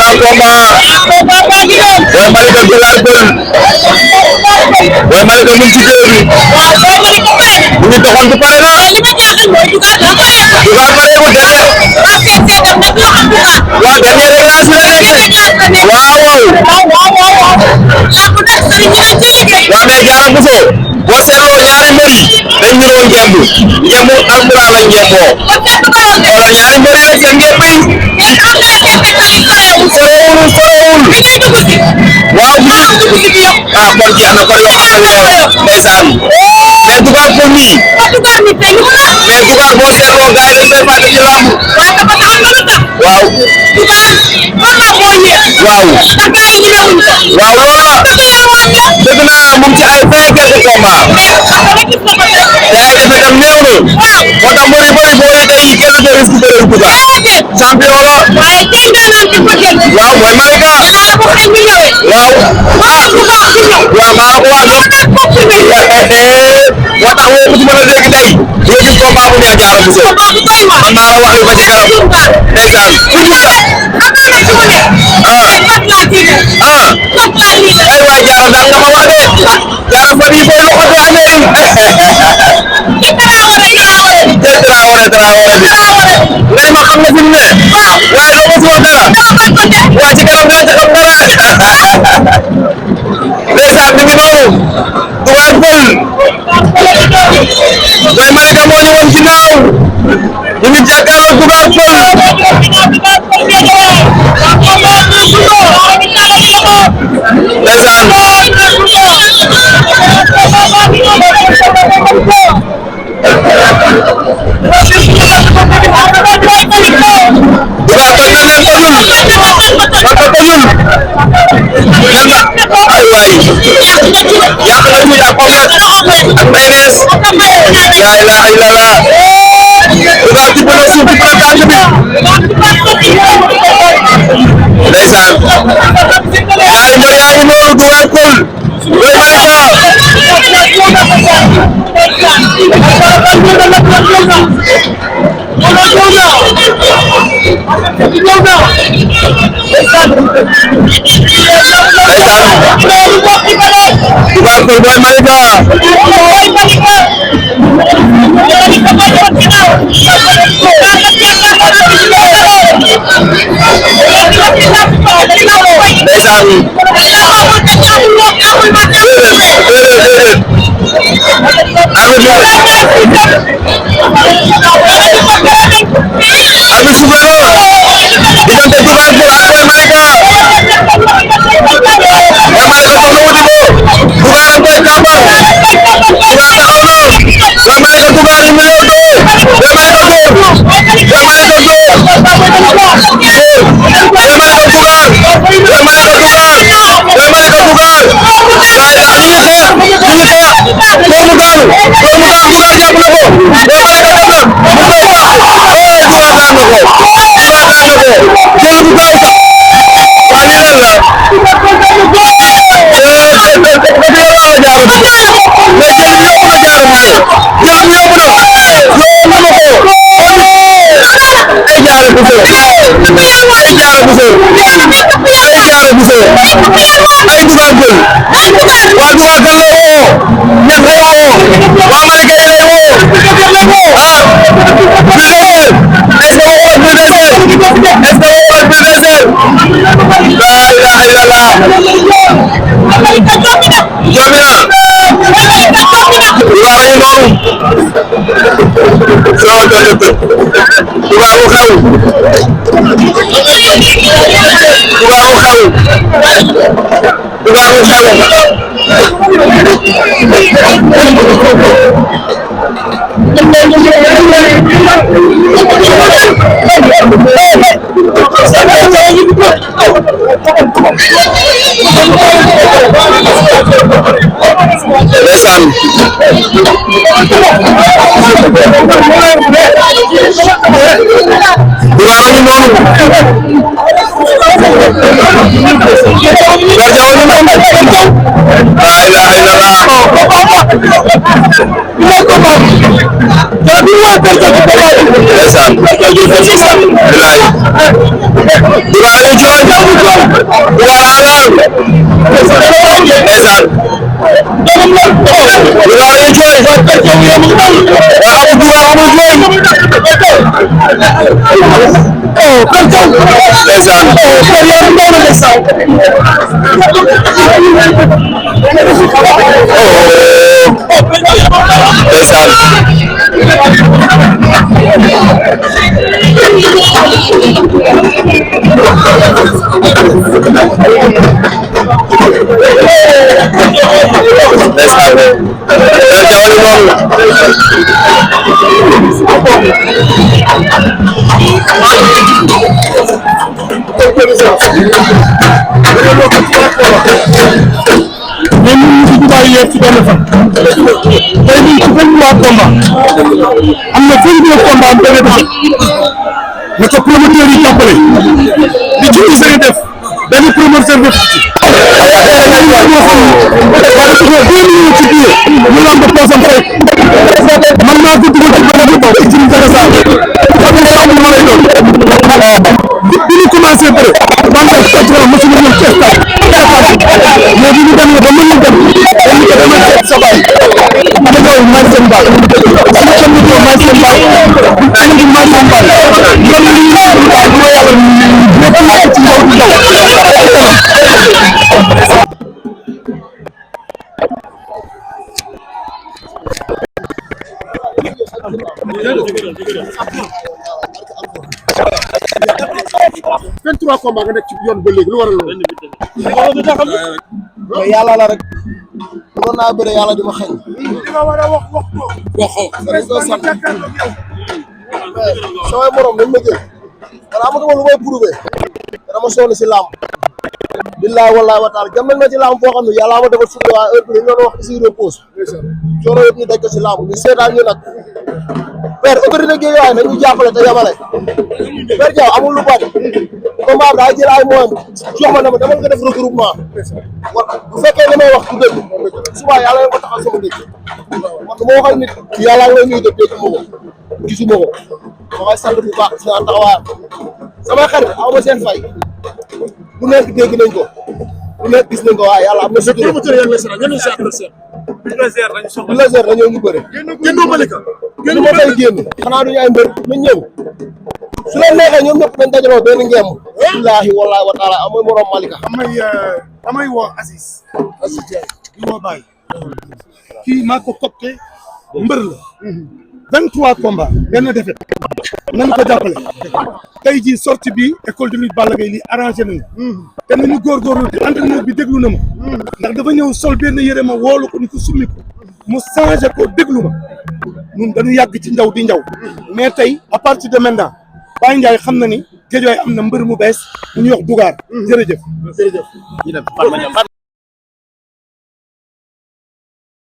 grand combat Boy Malika Dugar Peul Boy Malika mu ngi ci géew bi mu ngi doxantu pare na Dugar pare wu dernier waaw dernier réglage bi la nekk waaw mais Diarra Bousso boo seetloo ñaari mbër yi dañ niroo ngemb ngemb alpulaar lañ ngemboo wala ñaari mbër yi nag seen ngemb yi sorewul waaw ah kon jeex na kon yokk na li nga wax ndeysaan mais Dugar Peul nii mais Dugar boo seetloo gars yi dañ koy fàtte ci lamb waaw waaw loolu la dëgg naa mu ngi ci ay 20 quelques combats te ay defetam néew na moo tax mbëri bëri boo yi tey kenn du risque bëri Dugar champion la waaw Boy Malika waaw waaw maa ko wax moo tax woo ko ci mën a dégg tey nga gis combat bu neex Diarra Bousso man maa la wax li ba ci kanam ndeysaan ay waay Diarra daan nga ma wax de Diarra fan yii booy loxo du amee Traoré bi nga ni ma xam nga fi mu ne waaye doo ma si wax dara waa ci kanam dina ci xam dara ndeysaan mi ngi noonu Dugar Peul Boy Malika moo ñu woon ginnaaw ñu ngi jàkkaarloo Dugar Peul ndeysaan Dugar toj na leen tojul ay waay yàq na ci ak omet ak mayonnaise la ilaha illallah Dugar tibb na suuf tibb na tànk bi ndeysaan ñaari mbër yaa ngi noonu Dugar Peul Boy Malika Dugar Peul Boy Malika Dugar naka promoteur yi jàppale li ci Ousseyn def benn promoteur def ci ñu lamb poosam fay man maa ko dugal ci benn bu baax ci Jakarta xam nga am ma lay doon bi ñu commencé bëre man ak patron mosu ñu ñëw ci stade mais bi ñu demee ba mën ñu dem dañu ko dama seet sa baay ma ñëw may seen baay sama xam ne ñëw may seen baay bu tane di may seen baay loolu li ñu daal mo yàlla ñu ko laaj ci ndaw ndaw trois combats nga nekk ci yoon ba léegi lu waral loolu. mais yàlla la rek. doon naa bëre yàlla di ma xëy. li ma war a wax ko. samay morom dañ ma jël. man amatuma lu may prouvé. dama sonn si làmb. billahi wallahi wa taala jàmm nañ ma ci làmb boo xam ne yàlla ma defal suñu waa heure bi dañu doon wax ici repose. coono yëpp ñu daj ko si làmb ñu seetaan ñu nag. père autorité Guédiawaye nañu jàppale te yamale. père Diaw amul lu bari. combat bi daa jël ay moyens jox ma ne ma demal nga def regroupement. bu fekkee li may wax du dëgg. suba yàlla nga ko taxal sama dëgg. man du ma waxal nit yàlla nga ñuy def dégg ma ko gisuma ko. ma koy sant bu baax si naan taxawaayam. samay xarit aw ma seen fay. lu nekk dégg nañ ko. lu nekk gis nañ ko waaye yàlla am na. sutura promoteur yaa ngi lay seetal ñenn si adversaire. Bulldozer dañoo ñu bëre. génnoo Malika. génn ma koy génn. xanaa duñu ay mbër nañ ñëw. su leen neexee ñoom ñëpp dañ dajaloo benn ngeem. billaahi wallaahi wa taala amul morom Malika. damay woo Aziz Ndiaye di woo Baye. kii maa ko copte mbër la. 23 combats benn défaite. nañ ko jàppale. tey jii sortie bi école de lutte Balla Gaye lii arrangé nañu. te nañu góorgóorlu te entraîneur bi déglu na ma. ndax dafa ñëw sol benn yére ma woolu ko ni ko summi ko mu changé ko déglu ma. ñun dañu yàgg ci njaw di njaw. mais tey à partir de maintenant Baye Ndiaye xam na ni Guédiawaye am na mbër mu bees mu ñuy wax Dougar. jërëjëf.